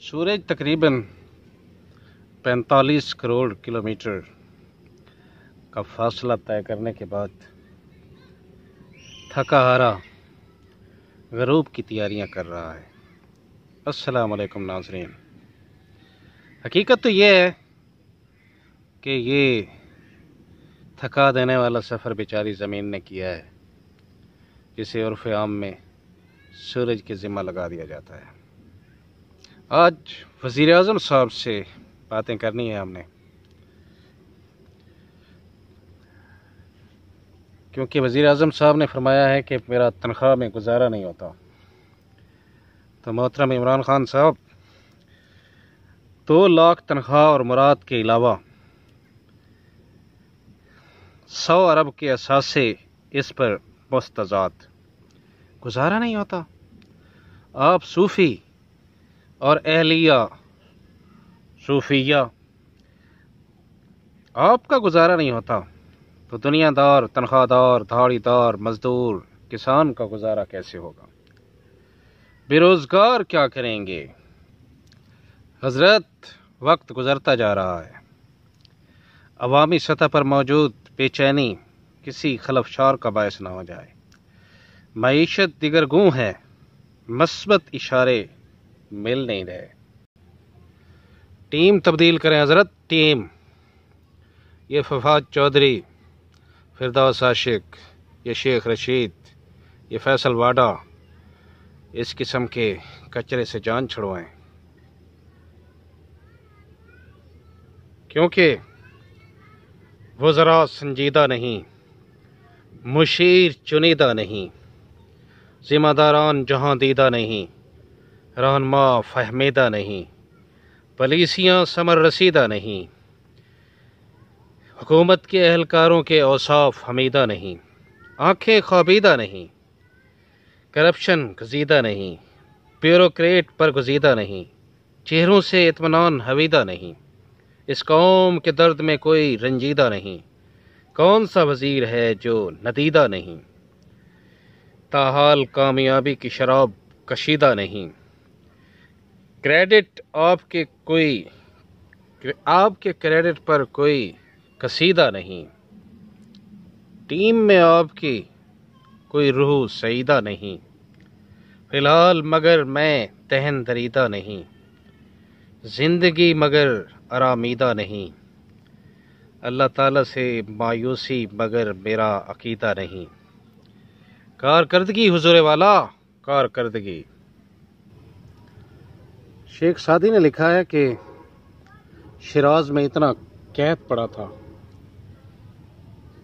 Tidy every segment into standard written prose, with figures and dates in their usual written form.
سورج تقریباً 45 کروڑ کلومیٹر کا فاصلہ طے کرنے کے بعد تھکا ہارا غروب کی تیاریاں کر رہا ہے۔ السلام علیکم ناظرین، حقیقت تو یہ ہے کہ یہ تھکا دینے والا سفر بیچاری زمین نے کیا ہے، جسے عرف عام میں سورج کے ذمہ لگا دیا جاتا ہے۔ آج وزیر اعظم صاحب سے باتیں کرنی ہے ہم نے، کیونکہ وزیر اعظم صاحب نے فرمایا ہے کہ میرا تنخواہ میں گزارا نہیں ہوتا۔ تو محترم عمران خان صاحب، 2 لاکھ تنخواہ اور مراد کے علاوہ 100 ارب کے اثاثے اس پر مستزاد، گزارا نہیں ہوتا۔ آپ صوفی اور اہلیہ صوفیہ، آپ کا گزارا نہیں ہوتا تو دنیا دار، تنخواہ دار، دھاڑی دار، مزدور، کسان کا گزارا کیسے ہوگا؟ بے روزگار کیا کریں گے؟ حضرت، وقت گزرتا جا رہا ہے، عوامی سطح پر موجود بے چینی کسی خلفشار کا باعث نہ ہو جائے۔ معیشت دیگر گوں ہے، مثبت اشارے مل نہیں رہے۔ ٹیم تبدیل کریں حضرت، ٹیم۔ یہ فواد چودھری، فردوس عاشق، یہ شیخ رشید، یہ فیصل واڈا، اس قسم کے کچرے سے جان چھڑوائیں، کیونکہ وزراء سنجیدہ نہیں، مشیر چنیدہ نہیں، ذمہ داران جہاں دیدہ نہیں، رہنما فہمیدہ نہیں، پالیسیاں ثمر رسیدہ نہیں، حکومت کے اہلکاروں کے اوصاف حمیدہ نہیں، آنکھیں خوابیدہ نہیں، کرپشن گزیدہ نہیں، بیوروکریٹ پر گزیدہ نہیں، چہروں سے اطمینان حویدہ نہیں، اس قوم کے درد میں کوئی رنجیدہ نہیں، کون سا وزیر ہے جو ندیدہ نہیں، تاحال کامیابی کی شراب کشیدہ نہیں، کریڈٹ آپ کے کریڈٹ پر کوئی قصیدہ نہیں، ٹیم میں آپ کی کوئی روح سعیدہ نہیں، فی الحال مگر میں دہن دریدہ نہیں، زندگی مگر آرامیدہ نہیں، اللہ تعالیٰ سے مایوسی مگر میرا عقیدہ نہیں، کارکردگی حضور والا، کارکردگی۔ شیخ سعدی نے لکھا ہے کہ شیراز میں اتنا قحط پڑا تھا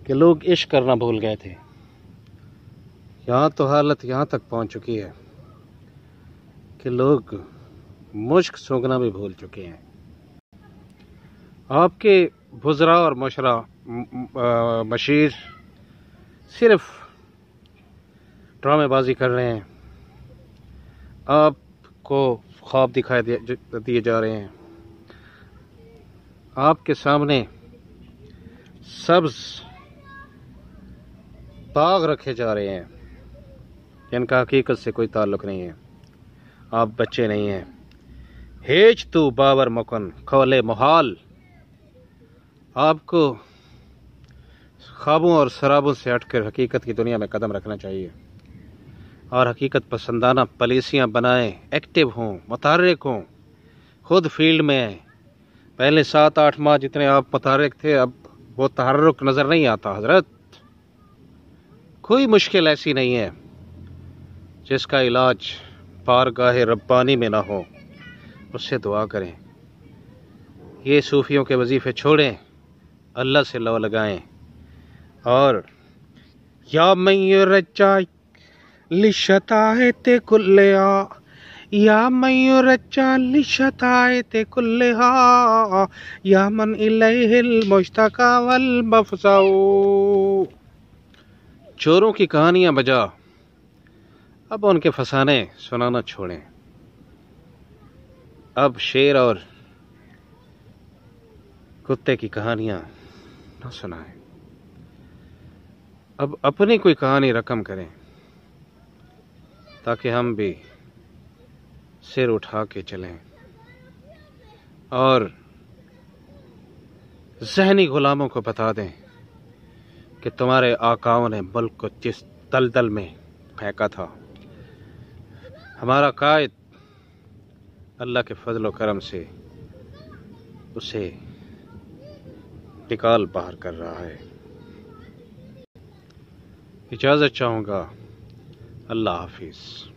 کہ لوگ عشق کرنا بھول گئے تھے۔ یہاں تو حالت یہاں تک پہنچ چکی ہے کہ لوگ مشک سونگھنا بھی بھول چکے ہیں۔ آپ کے وزراء اور مشیر صرف ڈرامے بازی کر رہے ہیں، آپ کو خواب دکھائی دیے جا رہے ہیں، آپ کے سامنے سبز باغ رکھے جا رہے ہیں جن کا حقیقت سے کوئی تعلق نہیں ہے۔ آپ بچے نہیں ہیں۔ ہیچ تو باور مکن کھولے محال، آپ کو خوابوں اور سرابوں سے ہٹ کر حقیقت کی دنیا میں قدم رکھنا چاہیے اور حقیقت پسندانہ پالیسیاں بنائیں، ایکٹیو ہوں، متحرک ہوں، خود فیلڈ میں آئیں۔ پہلے 7-8 ماہ جتنے آپ متحرک تھے، اب وہ تحرک نظر نہیں آتا حضرت۔ کوئی مشکل ایسی نہیں ہے جس کا علاج بارگاہ ربانی میں نہ ہو، اس سے دعا کریں۔ یہ صوفیوں کے وظیفے چھوڑیں، اللہ سے لو لگائیں، اور یا من یرجع للشتائط کلہا، یا من یرجع للشتائط کلہا، یا من الیہ المشتکى والمفزع۔ چوروں کی کہانیاں بجا، اب ان کے فسانے سنانا چھوڑیں، اب شیر اور کتے کی کہانیاں نہ سنائیں، اب اپنی کوئی کہانی رقم کریں تاکہ ہم بھی سر اٹھا کے چلیں۔ اور ذہنی غلاموں کو بتا دیں کہ تمہارے آقاؤں نے ملک کو جس دلدل میں پھینکا تھا، ہمارا قائد اللہ کے فضل و کرم سے اسے نکال باہر کر رہا ہے۔ اجازت چاہوں گا، اللہ حافظ۔